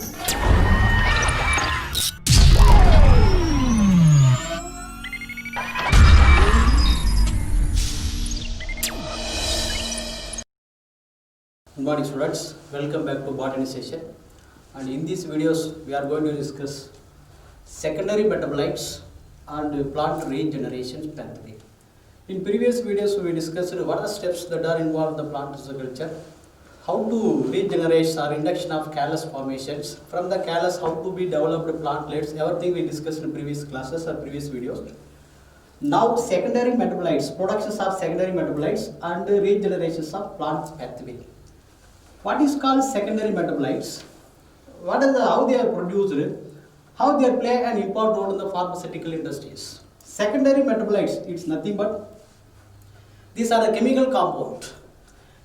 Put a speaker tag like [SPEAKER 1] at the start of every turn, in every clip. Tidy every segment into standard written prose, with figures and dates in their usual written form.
[SPEAKER 1] Good morning students, welcome back to botany session, and in these videos we are going to discuss secondary metabolites and plant regeneration pathway. In previous videos we discussed what are the steps that are involved in the plant culture, how to regenerate or induction of callus formations, from the callus how to be developed plantlets, everything we discussed in previous classes or previous videos. Now secondary metabolites, productions of secondary metabolites and regenerations of plant pathway. What is called secondary metabolites? How they are produced? How they play an important role in the pharmaceutical industries? Secondary metabolites, it's nothing but these are the chemical compound.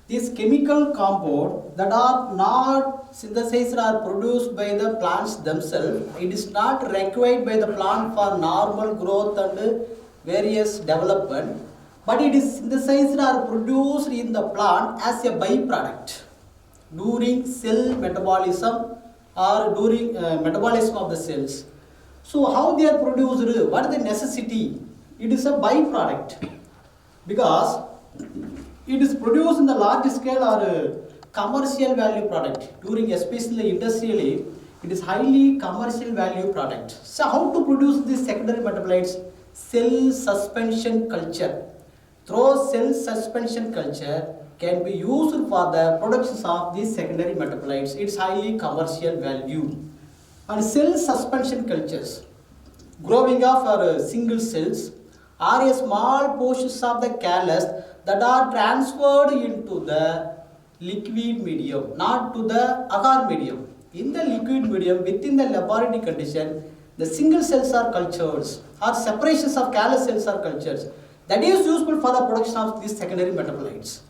[SPEAKER 1] These chemical compound that are not synthesized or produced by the plants themselves. It is not required by the plant for normal growth and various development, but it is synthesized or produced in the plant as a byproduct during cell metabolism or during metabolism of the cells. So how they are produced, what is the necessity? It is a byproduct because it is produced in the large scale or commercial value product. During especially industrially, it is highly commercial value product. So how to produce these secondary metabolites? Cell suspension culture. Through cell suspension culture can be used for the productions of these secondary metabolites. It's highly commercial value. And cell suspension cultures, growing of single cells, are a small portions of the callus that are transferred into the liquid medium, not to the agar medium. In the liquid medium, within the laboratory condition, the single cells are cultured or separations of callus cells are cultured. That is useful for the production of these secondary metabolites.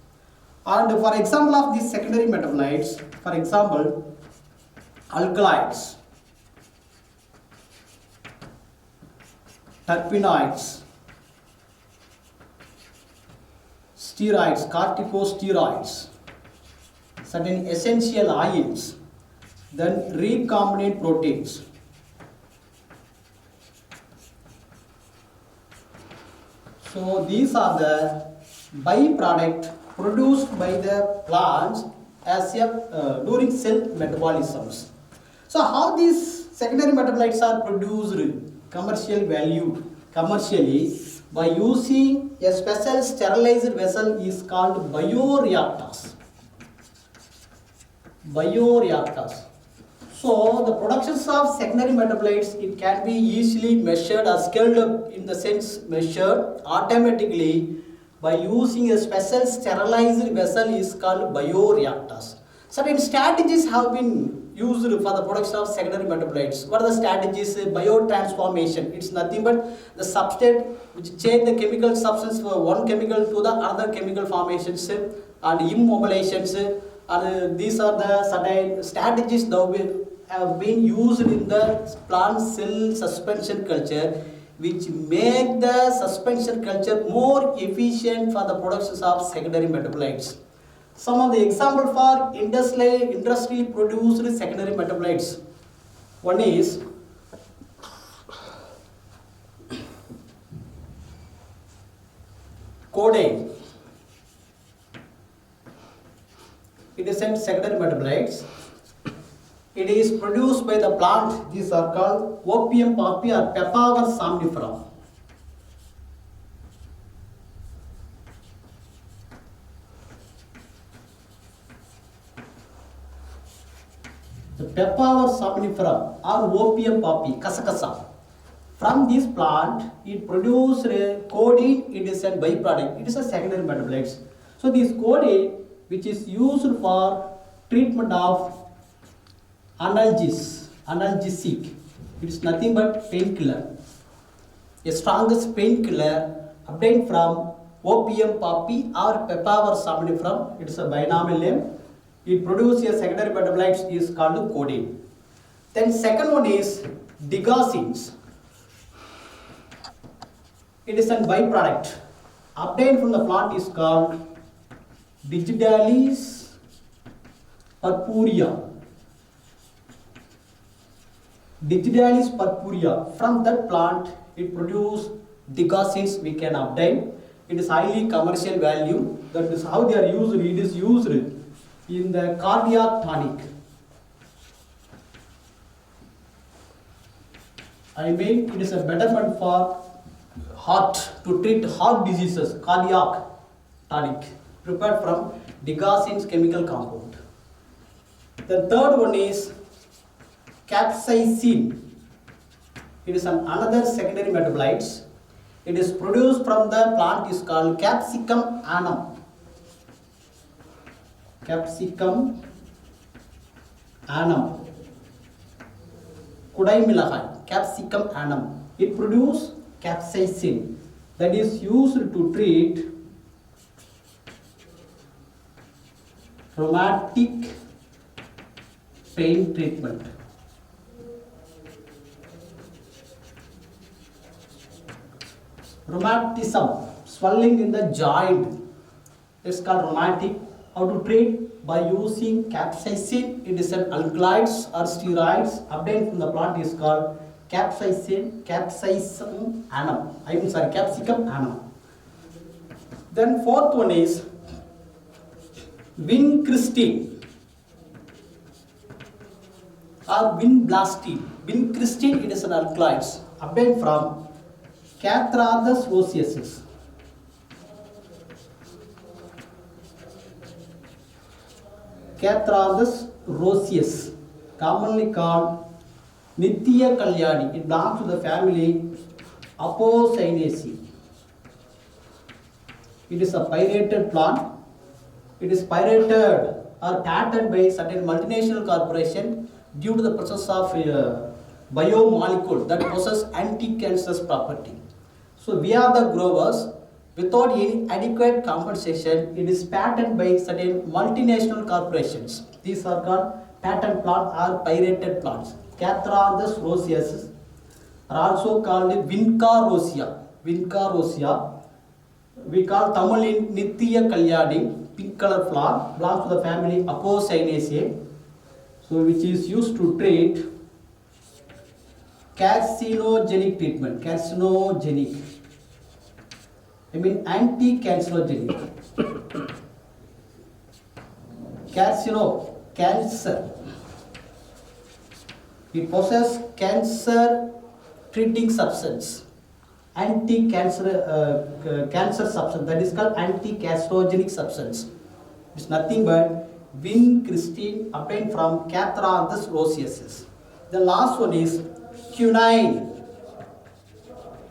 [SPEAKER 1] And for example of these secondary metabolites, for example, alkaloids, terpenoids, steroids, corticosteroids, certain essential oils, then recombinant proteins. So these are the byproduct produced by the plants as during cell metabolisms. So how these secondary metabolites are produced commercially by using a special sterilized vessel is called bioreactors. So the productions of secondary metabolites, it can be easily measured or scaled up, in the sense measured automatically by using a special sterilized vessel is called bioreactors. Certain strategies have been used for the production of secondary metabolites. What are the strategies? Biotransformation. It's nothing but the substrate which change the chemical substance from one chemical to the other chemical formations and immobilizations. And these are the certain strategies that have been used in the plant cell suspension culture, which make the suspension culture more efficient for the productions of secondary metabolites. Some of the example for industry produced secondary metabolites. One is codeine. It is a secondary metabolites. It is produced by the plant. These are called opium poppy or Papaver somnifera. The Papaver somnifera or opium poppy, kasakasa. From this plant, it produces codeine. It is a byproduct. It is a secondary metabolites. So this codeine, which is used for treatment of analgesic. It is nothing but painkiller. A strongest painkiller obtained from opium poppy or Papaver somnifera. It is a binomial name. It produces a secondary metabolites is called codeine. Then second one is digoxins. It is a byproduct obtained from the plant is called Digitalis purpurea. Digitalis purpurea. From that plant, it produces digoxins we can obtain. It is highly commercial value. That is how they are used. It is used in the cardiac tonic. I mean, it is a betterment for heart, to treat heart diseases, cardiac tonic, prepared from digoxins chemical compound. The third one is capsaicin. It is another secondary metabolites. It is produced from the plant is called Capsicum annum. Capsicum annum. Kudai milahai. Capsicum annum. It produces capsaicin that is used to treat rheumatic pain treatment. Rheumatism, swelling in the joint, is called rheumatic. How to treat? By using capsaicin. It is an alkaloids or steroids obtained from the plant is called capsaicin annum. Capsicum annum. Then fourth one is vincristine or vinblastine. Vincristine, it is an alkaloids obtained from Catharthus roseus. Catharthus roseus, commonly called Nithya Kalyani. It belongs to the family Apocynaceae. It is a pyrated plant. It is pyrated or patented by certain multinational corporation due to the presence of biomolecule that possess anti-cancerous property. So we are the growers. Without any adequate compensation, it is patented by certain multinational corporations. These are called patent plants or pyrated plants. Catharthus roseus are also called Vinca rosea. Vinca rosea. We call Tamil Nithya Kalyani, pink color flower, belongs to the family Apocynaceae. So which is used to treat carcinogenic treatment. Carcinogenic. I mean anti-cancerogenic. Cancer. It possesses cancer treating substance. Anti-cancer cancer substance, that is called anti-carcinogenic substance. It's nothing but vincristine obtained from Catharthus roseus. The last one is quinine.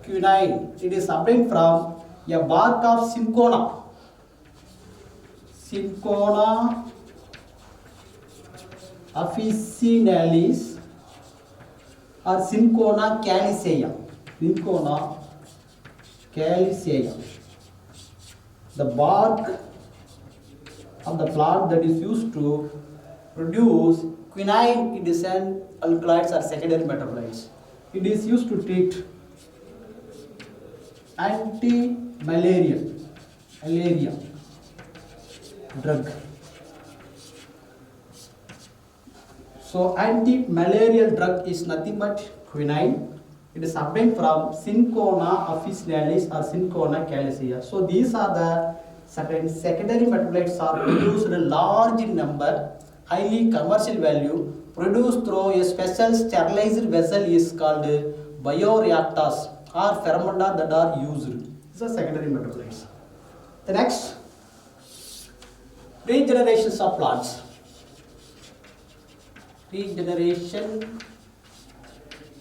[SPEAKER 1] Quinine. It is obtained from a bark of Cinchona. Cinchona officinalis or Cinchona calicea. Cinchona calicea. The bark of the plant that is used to produce quinine. It is an alkaloids or secondary metabolites. It is used to treat anti-malaria drug. So anti-malarial drug is nothing but quinine. It is obtained from Cinchona officinalis or Cinchona calicea. So these are the certain secondary metabolites are produced in a large number, highly commercial value, produced through a special sterilized vessel is called bioreactors or fermenter that are used. These are secondary metabolites. The next, regenerations of plants. Regeneration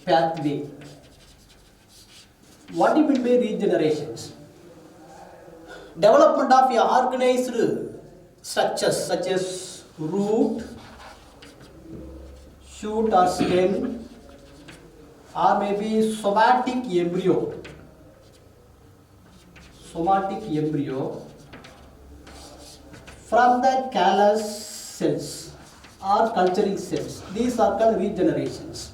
[SPEAKER 1] pathway. What do you mean by regenerations? Development of organized structures such as root, shoot or stem, or maybe somatic embryo. Somatic embryo from the callus cells or culturing cells. These are called regenerations.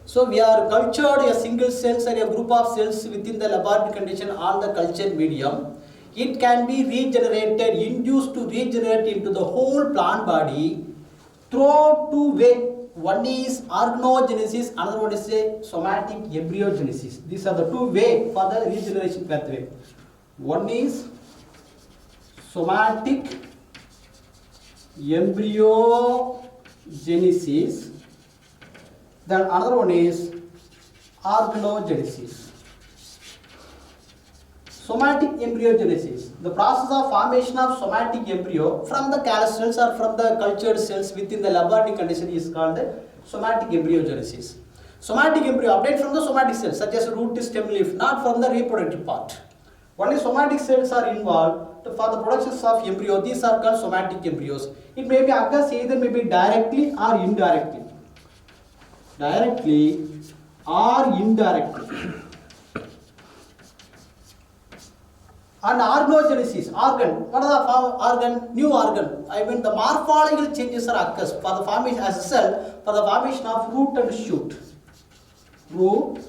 [SPEAKER 1] So we are cultured a single cells or a group of cells within the laboratory condition on the culture medium. It can be regenerated, induced to regenerate into the whole plant body through two ways. one is organogenesis, another one is a somatic embryogenesis. These are the two ways for the regeneration pathway. One is somatic embryogenesis, then another one is organogenesis. Somatic embryogenesis, the process of formation of somatic embryo from the callus cells or from the cultured cells within the laboratory condition is called somatic embryogenesis. Somatic embryo obtained from the somatic cells such as root, stem, leaf, not from the reproductive part. Only somatic cells are involved for the production of embryo. These are called somatic embryos. It may be occurs either maybe directly or indirectly. Directly or indirectly. And organogenesis, organ. What are the organ? New organ. I mean the morphological changes are occurs for the formation as a cell for the formation of root and shoot. Root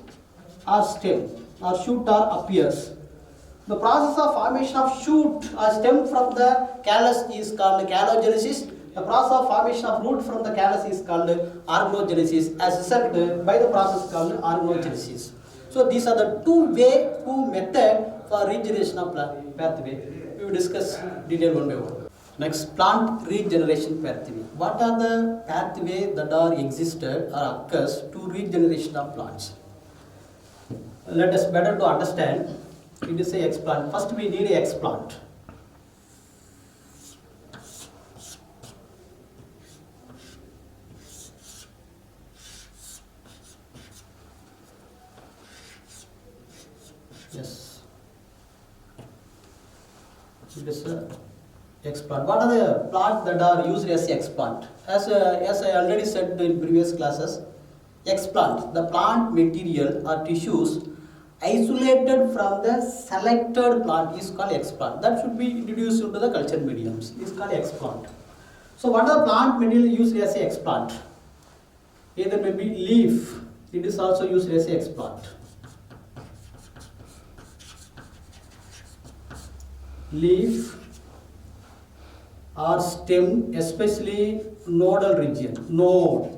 [SPEAKER 1] or stem or shoot or appears. The process of formation of shoot or stem from the callus is called callogenesis. The process of formation of root from the callus is called organogenesis, as said by the process called organogenesis. So these are the two method for regeneration of pathway. We will discuss detail one by one. Next, plant regeneration pathway. What are the pathways that are existed or occurs to regeneration of plants? Let us better to understand. It is a explant. First we need a explant. Yes. It is a explant. What are the plants that are used as explant? As I already said in previous classes, explant, the plant material or tissues isolated from the selected plant is called explant. That should be introduced into the culture mediums. Is called explant. So what are the plant material used as a explant? Either maybe leaf. It is also used as a explant. Leaf or stem, especially nodal region. Node.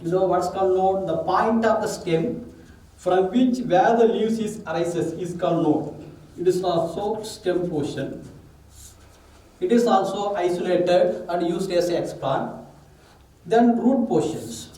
[SPEAKER 1] You know what's called node? The point of the stem from which where the leaves arises is called node. It is also stem portion. It is also isolated and used as a explant. Then root portions.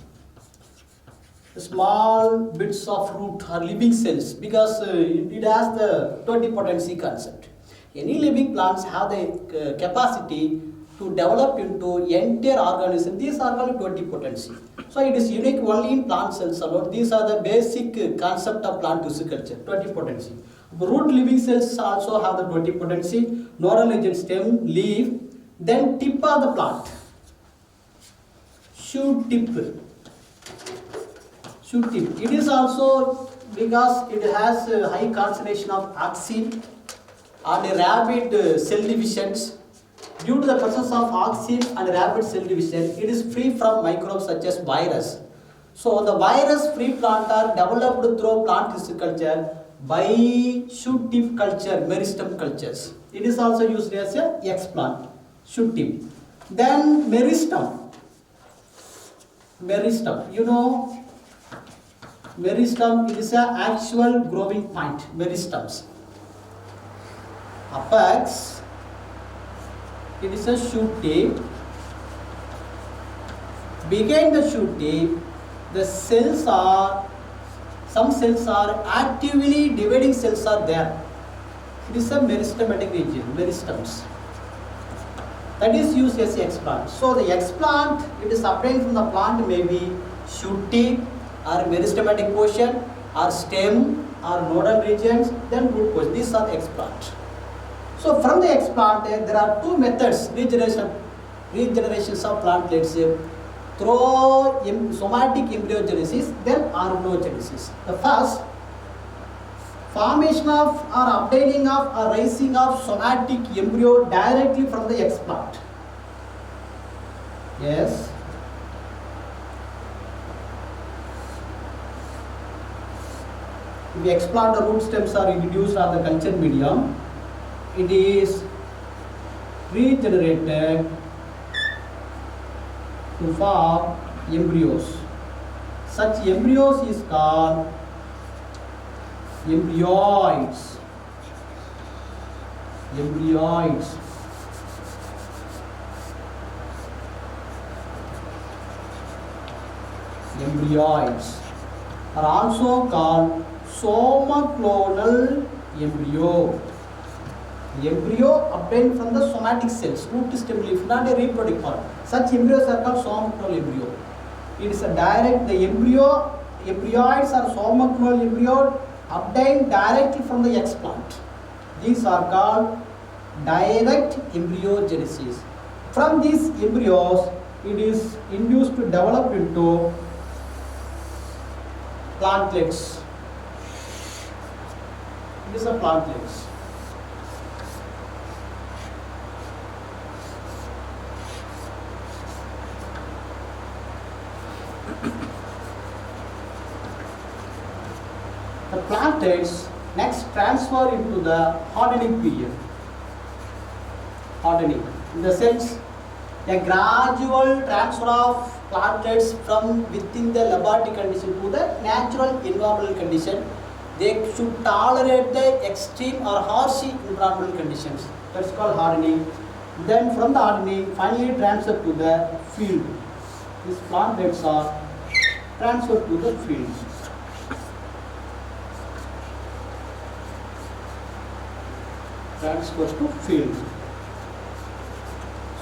[SPEAKER 1] Small bits of root are living cells because it has the totipotency concept. Any living plants have the capacity to develop into entire organism. These are called totipotency. So it is unique only in plant cells alone. These are the basic concept of plant tissue culture, totipotency. Root living cells also have the totipotency, nodal region, stem, leaf, then tip of the plant. Shoot tip. Shoot tip. It is also because it has a high concentration of oxygen and rapid cell divisions. Due to the presence of oxygen and rapid cell division, it is free from microbes such as virus. So the virus-free plant are developed through plant tissue culture by shoot tip culture, meristem cultures. It is also used as a explant, shoot tip. Then meristem. Meristem, you know, meristem is an actual growing point. Meristems. Apex. It is a shoot tip. Behind the shoot tip, the cells are, some cells are actively dividing cells are there. It is a meristematic region, meristems. That is used as a explant. So the explant, it is obtained from the plant, may be shoot tip or meristematic portion or stem or nodal regions, then root portion. These are the explant. So from the explant, there are two methods regenerations of plant, let's say, through somatic embryogenesis, then organogenesis. The first, formation of or obtaining of or raising of somatic embryo directly from the explant. Yes. If the explant or root stems are introduced on the culture medium, it is regenerated to form embryos. Such embryos is called embryoids. Embryoids. Embryoids are also called somaclonal embryo. The embryo obtained from the somatic cells, root, stem, leaf, not a reproductive part. Such embryos are called somaclonal embryo. It is a direct, the embryoids are somaclonal embryo obtained directly from the explant. These are called direct embryogenesis. From these embryos, it is induced to develop into plantlets. These are plantlets. The plantlets next transfer into the hardening period. Hardening, in the sense, a gradual transfer of plantlets from within the laboratory condition to the natural environmental condition. They should tolerate the extreme or harsh environmental conditions. That's called hardening. Then from the hardening, finally transferred to the field. These plantlets are transferred to the field. Transfers to field.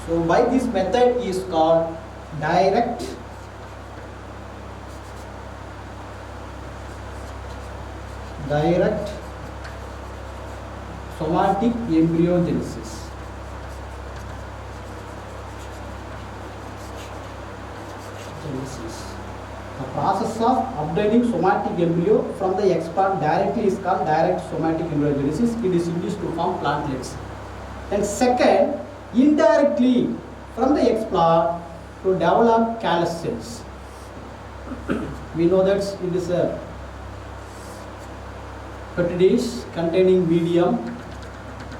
[SPEAKER 1] So by this method is called direct somatic embryogenesis. The process of obtaining somatic embryo from the explant directly is called direct somatic embryogenesis. It is induced to form plantlets. Then second, indirectly from the explant to develop callus cells. We know that it is a petri dish containing medium,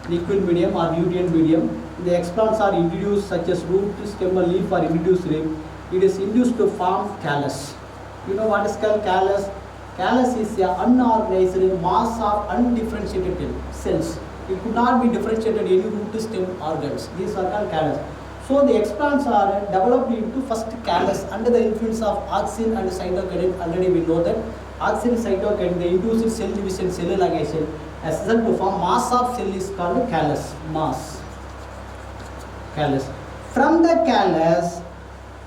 [SPEAKER 1] liquid medium or nutrient medium. The explants are introduced such as root, stem, and leaf are introduced. It is induced to form callus. You know what is called callus? Callus is an unorganized mass of undifferentiated cells. It could not be differentiated any root, stem, organs. These are called callus. So the explants are developed into first callus under the influence of auxin and cytokinin. Already we know that auxin and cytokinin, they induce cell division, cell elongation. As result to form mass of cell is called callus. Mass. Callus. From the callus,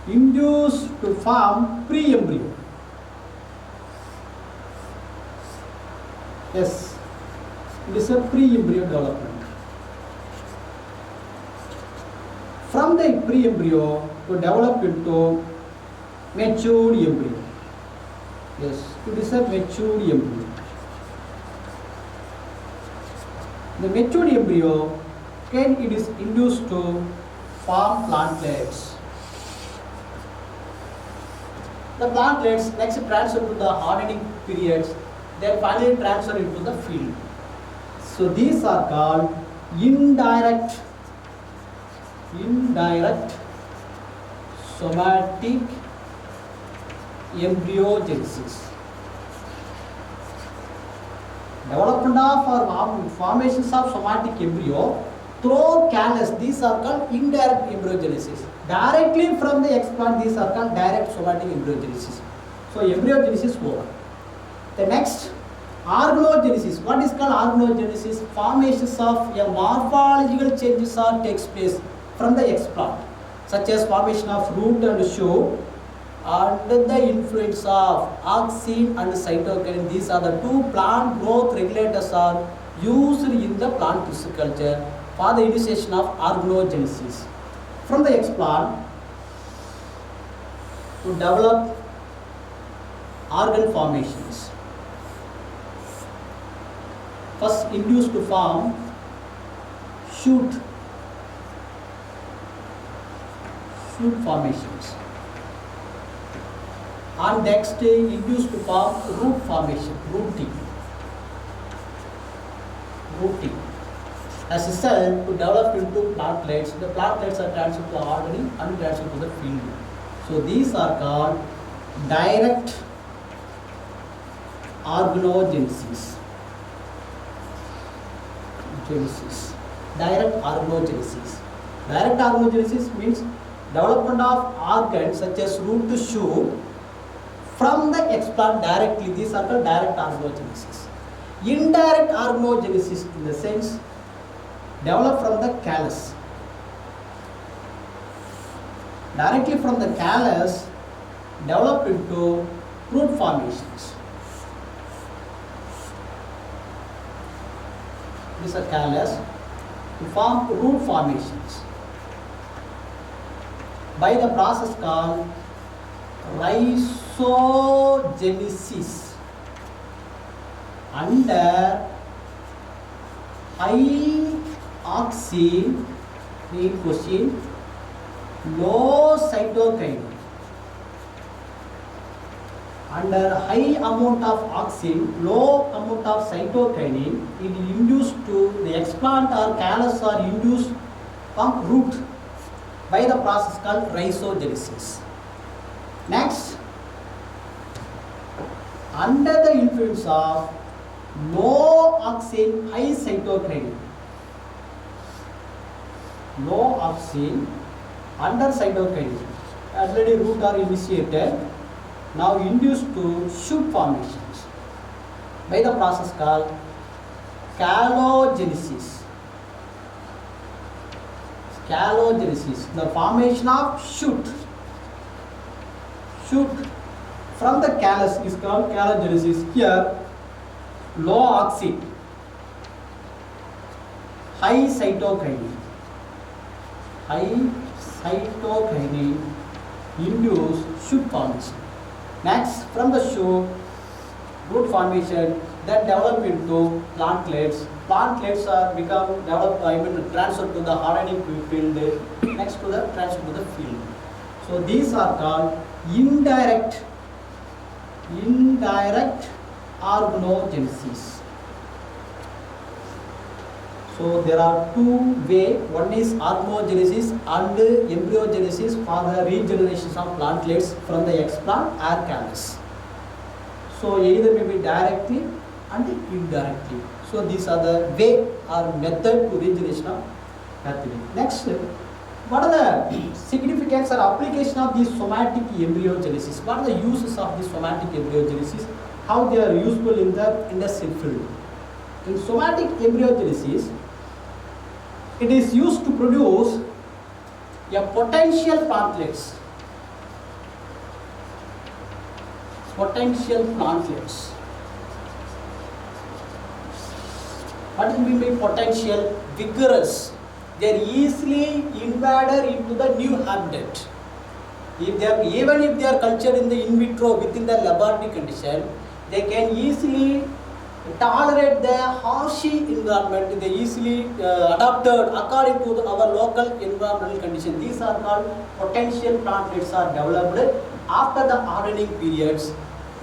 [SPEAKER 1] induced to form pre-embryo. Yes, it is a pre-embryo development. From the pre-embryo to develop into matured embryo. Yes, it is a matured embryo. The matured embryo, again it is induced to form plantlets. The plantlets next transfer to the hardening periods, then finally transfer into the field. So these are called indirect somatic embryogenesis. Development of or formations of somatic embryo through callus, these are called indirect embryogenesis. Directly from the explant, these are called direct somatic embryogenesis. So embryogenesis over. The next, organogenesis. What is called organogenesis? Formations of a morphological changes are takes place from the explant, such as formation of root and shoot under the influence of auxin and cytokinin. These are the two plant growth regulators are used in the plant tissue culture for the initiation of organogenesis. From the explant to develop organ formations. First induced to form shoot formations. And next induced to form root formation, rooting. As a cell to develop into plantlets, the plantlets are transferred to the hardening and transferred to the field. So these are called direct organogenesis. Direct organogenesis. Direct organogenesis means development of organs such as root to shoot from the explant directly. These are called direct organogenesis. Indirect organogenesis in the sense developed from the callus. Directly from the callus developed into root formations. This is a callus to form root formations by the process called rhizogenesis under high oxygen, main question, low cytokine. Under high amount of oxygen, low amount of cytokinin, it is induced to the explant or callus are induced from root by the process called rhizogenesis. Next, under the influence of low oxygen, high cytokinin, low oxygen, under cytokinin, already root are initiated, now induced to shoot formations by the process called callogenesis. Callogenesis, the formation of shoot. Shoot from the callus is called callogenesis. Here, low oxygen, high cytokinin, induce shoot formation. Next, from the shoot, root formation, then develop into plantlets. Plantlets are transferred to the hardening field. Next to the transfer to the field. So these are called indirect organogenesis. So there are two ways. One is organogenesis and embryogenesis for the regeneration of plantlets from the explant or callus. So either may be directly and indirectly. So these are the way or method to regeneration of pathway. Next, what are the significance or application of this somatic embryogenesis? What are the uses of this somatic embryogenesis? How they are useful in the industrial field? In somatic embryogenesis, it is used to produce a potential plantlets. Potential plantlets. What do you mean by potential? Vigorous. They are easily invaded into the new habitat. Even if they are cultured in the in vitro within the laboratory condition, they can easily tolerate the harsh environment. They easily adapted according to our local environmental condition. These are called potential plantlets are developed after the hardening periods.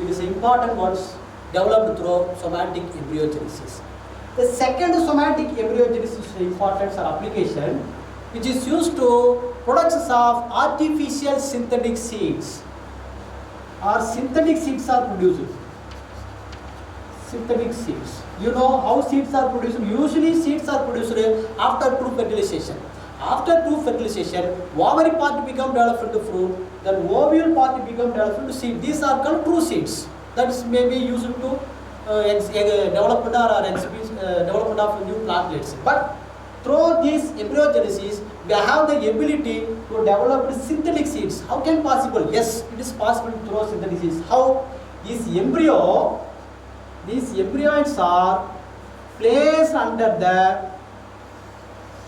[SPEAKER 1] It is important ones developed through somatic embryogenesis. The second somatic embryogenesis importance or application, which is used to production of artificial synthetic seeds, or synthetic seeds are produced. Synthetic seeds. You know how seeds are produced? Usually seeds are produced after true fertilization. After true fertilization, ovary part become developed into fruit, then ovule part become developed into seed. These are called true seeds. That is maybe used to development of new plantlets. But through this embryogenesis, we have the ability to develop synthetic seeds. How can possible? Yes, it is possible through synthetic seeds. How? These embryos are placed under the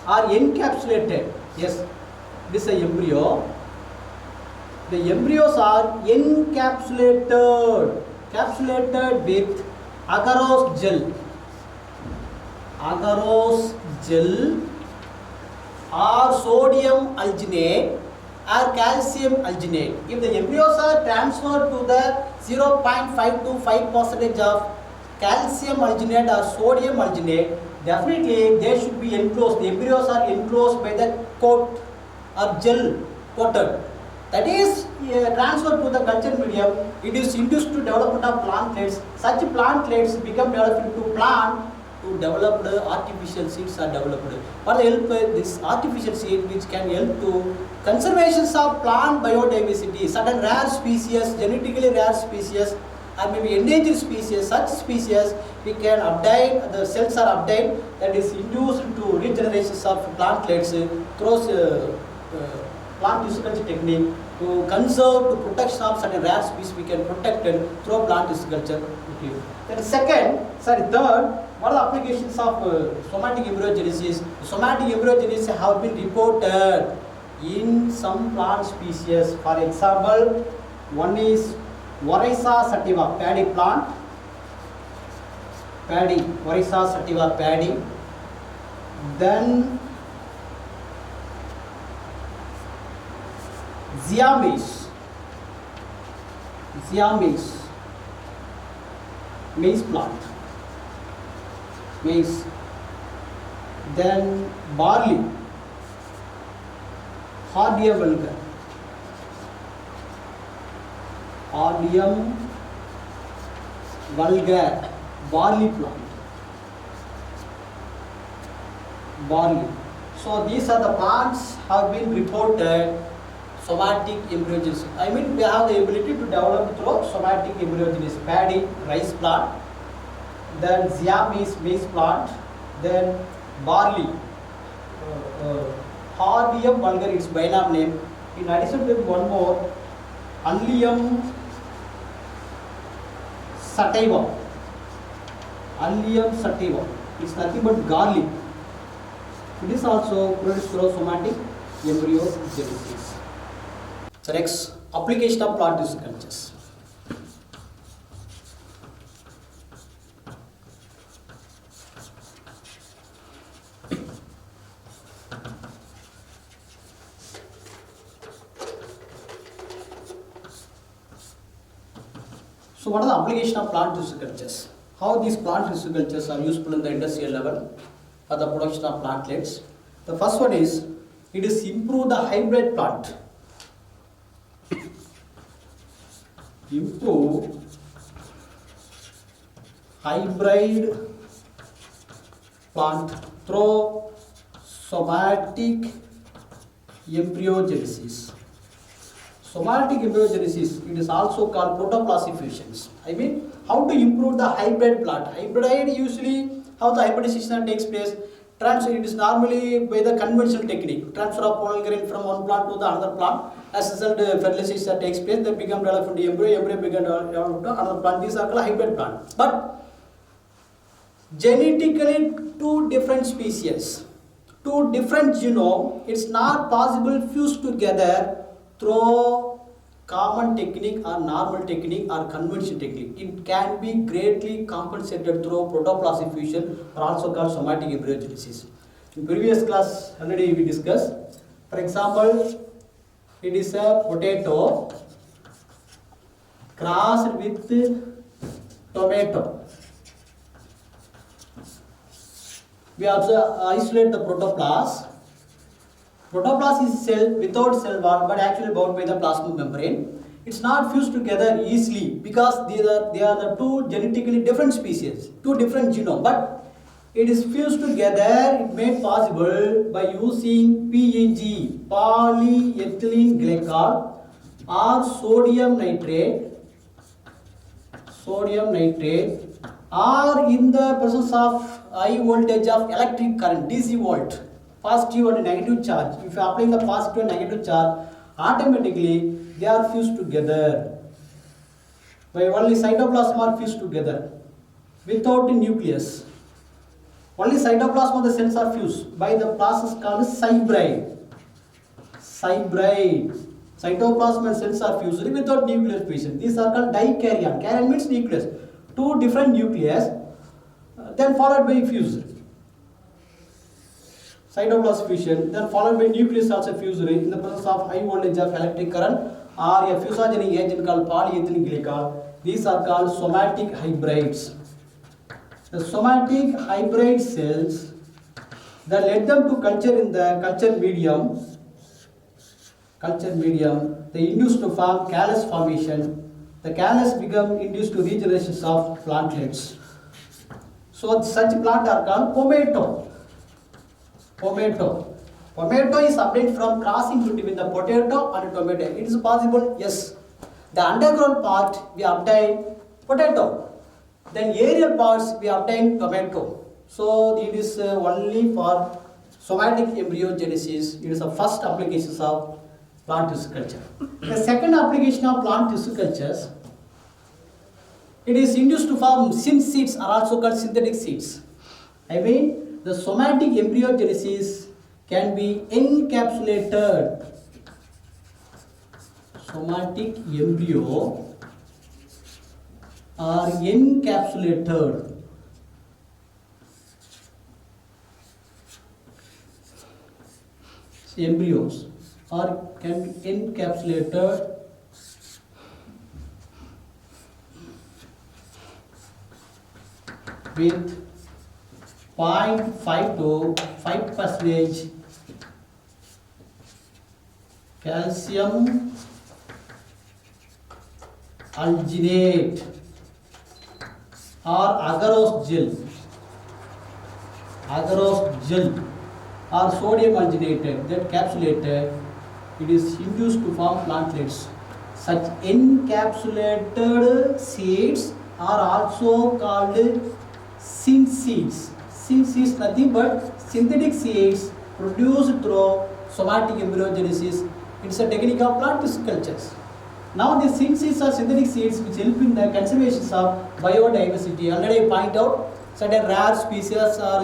[SPEAKER 1] are encapsulated. Yes, this is an embryo. The embryos are encapsulated with agarose gel or sodium alginate or calcium alginate. If the embryos are transferred to the 0.5 to 5% of calcium alginate or sodium alginate, definitely they should be enclosed. The embryos are enclosed by the coat or gel coated. That is transferred to the culture medium. It is induced to development of plantlets. Such plantlets become developed into plant to develop the artificial seeds are developed. For the help this artificial seed which can help to conservation of plant biodiversity, certain rare species, genetically rare species, or maybe endangered species, such species we can obtain, the cells are obtained, that is induced to regeneration of plantlets through plant use culture technique to conserve, to protection of certain rare species we can protect it through plant use culture. Then third, what are the applications of somatic embryogenesis? Somatic embryogenesis have been reported in some plant species. For example, one is Oryza sativa, paddy plant. Paddy, Oryza sativa paddy. Then Zea mays, maize plant, maize. Then barley, Hordeum vulgar, Hordeum vulgar, barley plant, barley. So these are the plants have been reported somatic embryogenesis. I mean, we have the ability to develop through somatic embryogenesis. Paddy, rice plant, then Zea maize plant, then barley, Hordeum vulgar, its binomial name. In addition to one more, Allium sativa. Allium sativa. It's nothing but garlic. It is also produced through somatic embryogenesis. So next, application of plant tissue cultures. So what are the application of plant tissue cultures? How these plant tissue cultures are useful in the industrial level for the production of plantlets? The first one is, it is improve the hybrid plant. Improve hybrid plant through somatic embryogenesis. Somatic embryogenesis, it is also called protoplasmic fusions. I mean, how to improve the hybrid plant? Hybrid usually, how the hybridization takes place? Transfer, it is normally by the conventional technique. Transfer of pollen grain from one plant to the another plant. As a result, fertilization takes place. They become developed into embryo become developed to another plant. These are called hybrid plants. But genetically, two different species, two different genome, it's not possible fused together through common technique or normal technique or conventional technique. It can be greatly compensated through protoplasmic fusion, or also called somatic embryogenesis. In previous class already we discussed. For example, it is a potato crossed with tomato. We also isolate the protoplasm. Protoplasm is cell without cell wall, but actually bound by the plasma membrane. It's not fused together easily because they are the two genetically different species, two different genome. But it is fused together. It made possible by using PEG, polyethylene glycol, or sodium nitrate, or in the presence of high voltage of electric current, DC volt. Positive and negative charge. If you are applying the positive and negative charge, automatically they are fused together. By only cytoplasm are fused together without a nucleus. Only cytoplasm of the cells are fused by the process called cybride. Cytoplasm and cells are fused without nucleus fusion. These are called dikaryon. Karyon means nucleus. Two different nucleus, then followed by fused. Cytoplasm fusion, then followed by nucleus also fused in the presence of high voltage of electric current or a fusogenic agent called polyethylene glycol. These are called somatic hybrids. The somatic hybrid cells that led them to culture in the culture medium they induced to form callus formation. The callus become induced to regeneration of plantlets. So such plant are called pomato. Pomato. Pomato is obtained from crossing between the potato and tomato. It is possible, yes. The underground part we obtain potato. Then aerial parts we obtain tomato. So it is only for somatic embryogenesis. It is the first application of plant tissue culture. The second application of plant tissue cultures, it is induced to form syn seeds are also called synthetic seeds. I mean the somatic embryogenesis can be encapsulated. Somatic embryo are encapsulated. Embryos are can be encapsulated with 0.5 to 5% calcium alginate or agarose gel. Agarose gel or sodium alginated that capsulated, it is induced to form plantlets. Such encapsulated seeds are also called syn seeds. Syn seeds nothing but synthetic seeds produced through somatic embryogenesis. It's a technique of plant tissue cultures. Now the syn seeds are synthetic seeds which help in the conservation of biodiversity. Already I point out certain rare species or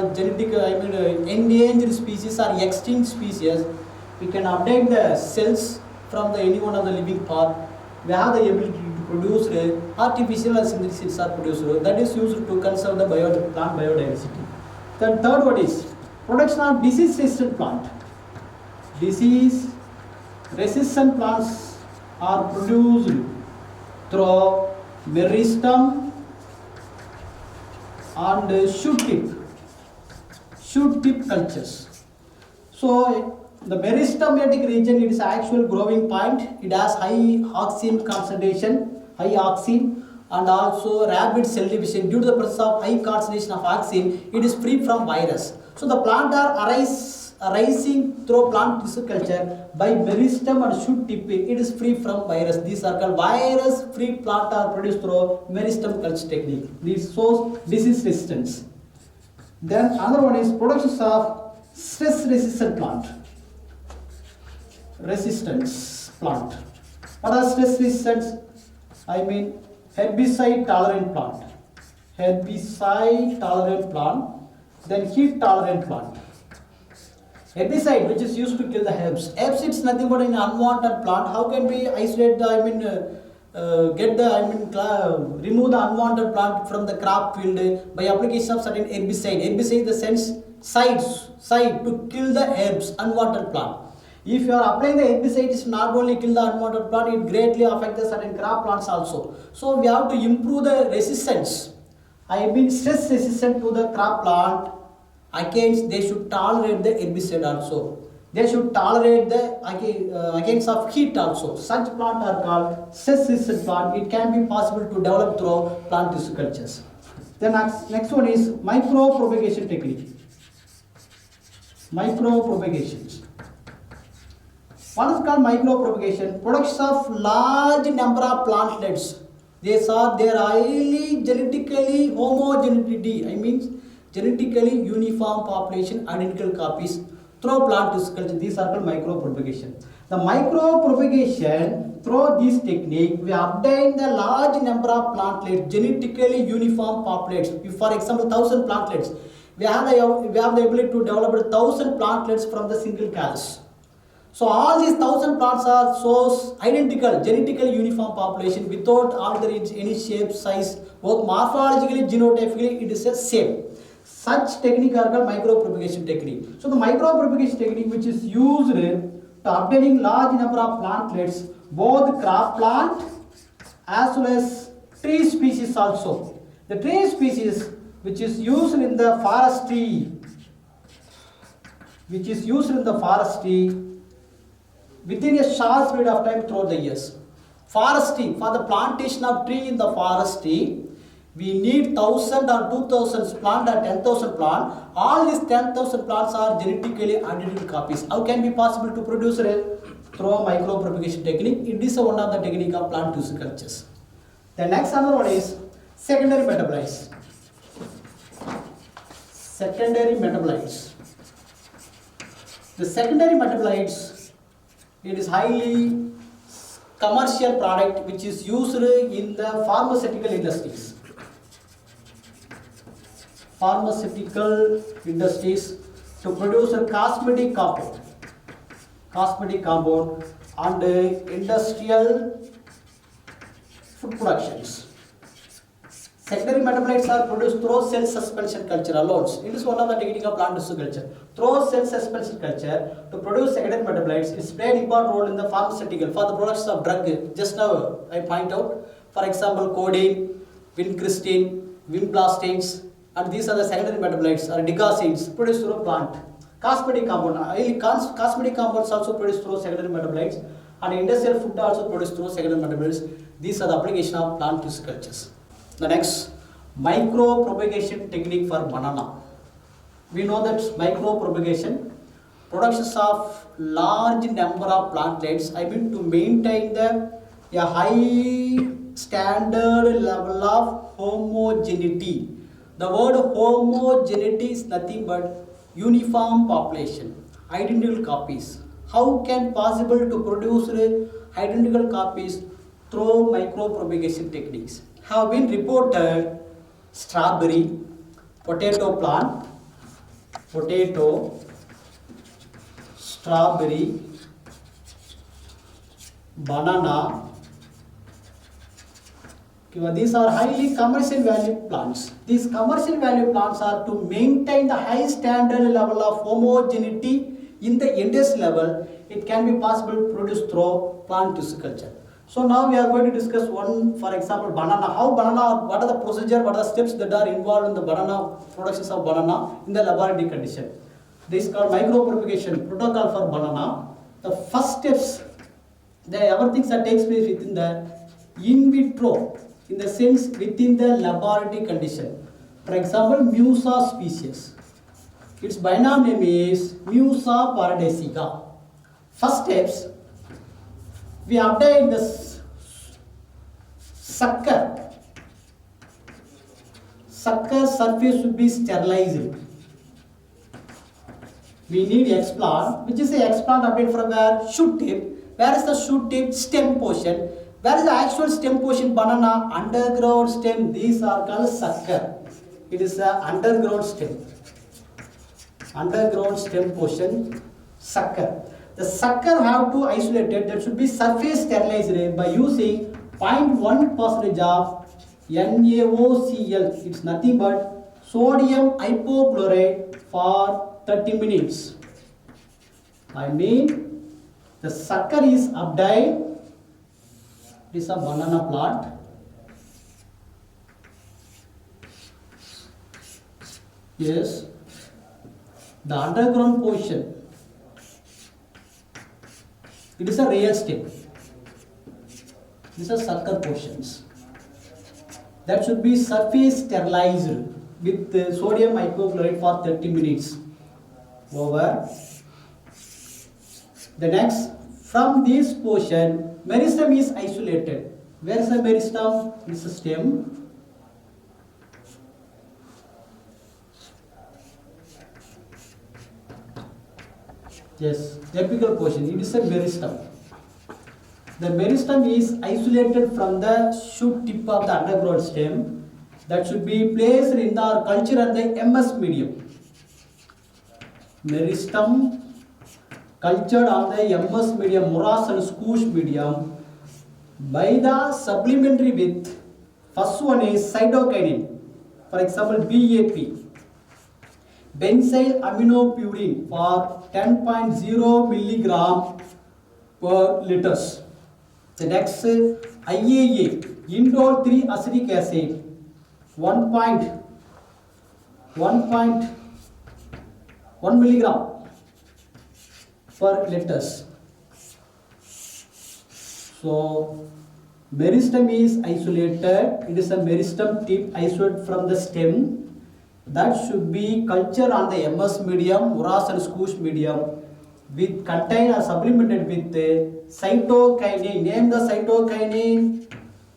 [SPEAKER 1] endangered species or extinct species. We can update the cells from any one of the living part. We have the ability to produce artificial and synthetic seeds are produced. That is used to conserve the plant biodiversity. The third one is production of disease resistant plant. Disease resistant plants are produced through meristem and shoot tip cultures. So the meristematic region, it is actual growing point. It has high auxin concentration, high auxin, and also rapid cell division. Due to the presence of high concentration of auxin, it is free from virus. So the plant are arising through plant tissue culture by meristem and shoot tip. It is free from virus. These are called virus-free plant are produced through meristem culture technique. This shows disease resistance. Then another one is production of stress-resistant plant. Resistance plant. What are stress resistance? I mean herbicide tolerant plant. Herbicide tolerant plant. Then heat tolerant plant. Herbicide which is used to kill the herbs. Herbs it's nothing but an unwanted plant. How can we isolate the remove the unwanted plant from the crop field by application of certain herbicide. Herbicide in the sense side to kill the herbs, unwanted plant. If you are applying the herbicide, it not only kill the unwanted plant, it greatly affects the certain crop plants also. So we have to improve the resistance. I mean stress resistant to the crop plant. Against they should tolerate the herbicide also. They should tolerate the against of heat also. Such plant are called stress resistant plant. It can be possible to develop through plant tissue cultures. The next one is micro propagation technique. Micro propagations. What is called micro propagation? Production of large number of plantlets. They are highly genetically homogeneity. I mean genetically uniform population, identical copies through plant tissue culture. These are called micro propagation. The micro propagation through this technique we obtain the large number of plantlets, genetically uniform populates. If for example 1000 plantlets, we have the ability to develop 1000 plantlets from the single callus. So all these 1000 plants are so identical, genetically uniform population without altering any shape, size, both morphologically, genotypically, it is the same. Such technique are called micropropagation technique. So the micropropagation technique which is used to obtaining large number of plantlets, both crop plant as well as tree species also. The tree species which is used in the forestry, within a short period of time throughout the years. Foresting, for the plantation of tree in the forestry, we need 1000 or 2000 plant or 10,000 plant. All these 10,000 plants are genetically identical copies. How can be possible to produce it? Through a micro propagation technique. It is one of the technique of plant tissue cultures. The next another one is secondary metabolites. Secondary metabolites. The secondary metabolites, it is highly commercial product which is used in the pharmaceutical industries. Pharmaceutical industries to produce a cosmetic compound and industrial food productions. Secondary metabolites are produced through cell suspension culture alone. It is one of the technique of plant tissue culture. Through cell suspension culture to produce secondary metabolites is played important role in the pharmaceutical for the products of drug. Just now I point out, for example, codeine, vincristine, vinblastines, and these are the secondary metabolites or digoxins produced through a plant. Cosmetic compound, cosmetic compounds also produced through secondary metabolites, and industrial food also produced through secondary metabolites. These are the application of plant tissue cultures. The next, micro propagation technique for banana. We know that micro propagation, productions of large number of plantlets, I mean to maintain a high standard level of homogeneity. The word homogeneity is nothing but uniform population, identical copies. How can possible to produce identical copies through micropropagation techniques? Have been reported strawberry, potato plant, strawberry, banana. These are highly commercial value plants. These commercial value plants are to maintain the high standard level of homogeneity in the industry level. It can be possible to produce through plant tissue culture. So now we are going to discuss one, for example, banana. How banana, what are the procedure, what are the steps that are involved in the banana, productions of banana in the laboratory condition. This is called micropropagation protocol for banana. The first steps, everything that takes place within the in vitro, in the sense within the laboratory condition. For example, Musa species. Its binomial name is Musa paradisiaca. First steps, we update the sucker. Sucker surface should be sterilized. We need explant, which is a explant update from where? Shoot tip. Where is the shoot tip? Stem portion. Where is the actual stem portion? Banana, underground stem. These are called sucker. It is the underground stem. Underground stem portion, sucker. The sucker have to isolate it. That should be surface sterilized by using 0.1% of NaOCl. It's nothing but sodium hypochlorite for 30 minutes. I mean, the sucker is updied. This is a banana plant. Yes. The underground portion, it is a real stem. These are sucker portions. That should be surface sterilized with sodium hypochlorite for 30 minutes. Over. The next, from this portion, meristem is isolated. Where is the meristem? This is stem. Yes, apical portion. It is a meristem. The meristem is isolated from the shoot tip of the underground stem. That should be placed in the culture and the MS medium. Meristem cultured on the MS medium, morass and squoosh medium by the supplementary with first one is cytokinin. For example, BAP. Benzyl aminopurine for 10.0 milligram per liters. The next IAA, indole 3 acetic acid, 1.1 milligram per liters. So meristem is isolated. It is a meristem tip isolated from the stem. That should be cultured on the MS medium, Uras and Squoosh medium, with contain or supplemented with cytokinin. Name the cytokinin.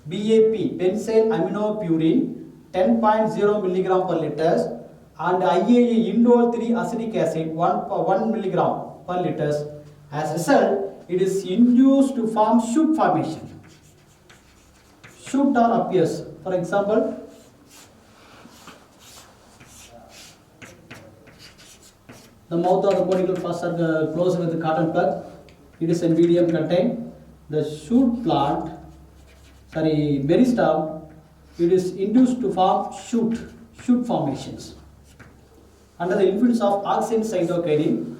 [SPEAKER 1] BAP, benzyl aminopurine, 10.0 milligram per liter, and IAA, indole 3 acetic acid, 1 milligram per liter. As a result, it is induced to form shoot formation. Shoot or appears. For example, the mouth of the cortical fossa are closed with the cotton plug. It is a medium contain. The shoot plant, meristem, it is induced to form shoot formations. Under the influence of auxin cytokinin,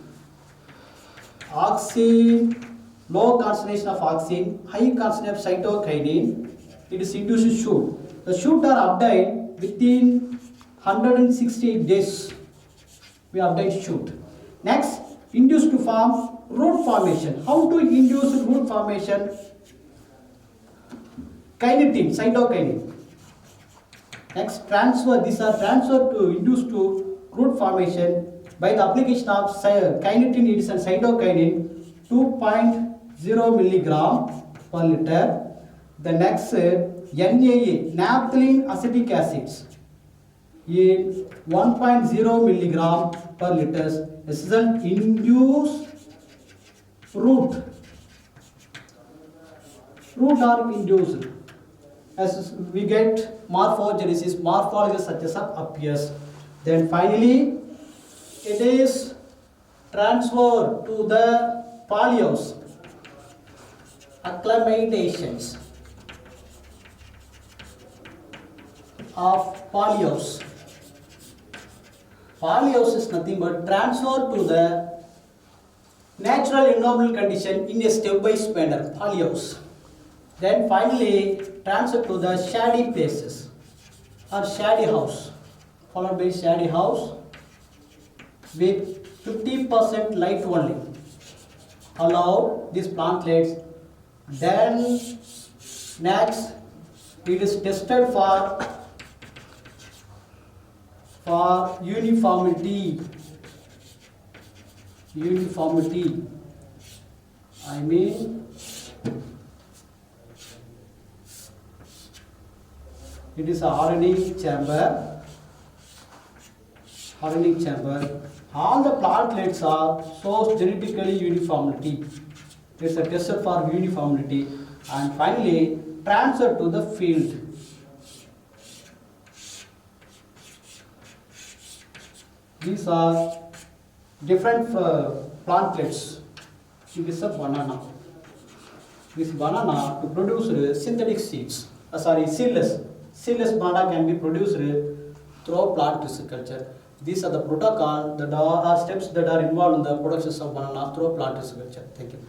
[SPEAKER 1] low concentration of auxin, high concentration of cytokinin, it is induced to shoot. The shoot are obtained within 160 days. We obtain shoot. Next, induced to form root formation. How to induce root formation? Kinetin, cytokinin. Next, transfer. These are transferred to induce to root formation by the application of kinetin. It is a cytokinin 2.0 milligram per liter. The next NAA, naphthalene acetic acids, in 1.0 milligram per liter. Result induce root. Root are induced. As we get morphogenesis, morphology such as appears. Then finally, it is transferred to the polyols, acclimatations of polyols. Polyols is nothing but transfer to the natural environmental condition in a step-by-step manner. Polyols. Then finally transfer to the shady places or shady house, followed by shady house with 50% light only. Allow these plantlets. Then next it is tested for uniformity. I mean, it is a hardening chamber. All the plantlets are so genetically uniformity. It's a tester for uniformity. And finally, transfer to the field. These are different plantlets. It is a banana. This banana to produce synthetic seeds. Seedless. Seedless banana can be produced through plant tissue culture. These are the protocol that are steps that are involved in the production of banana through plant tissue culture. Thank you.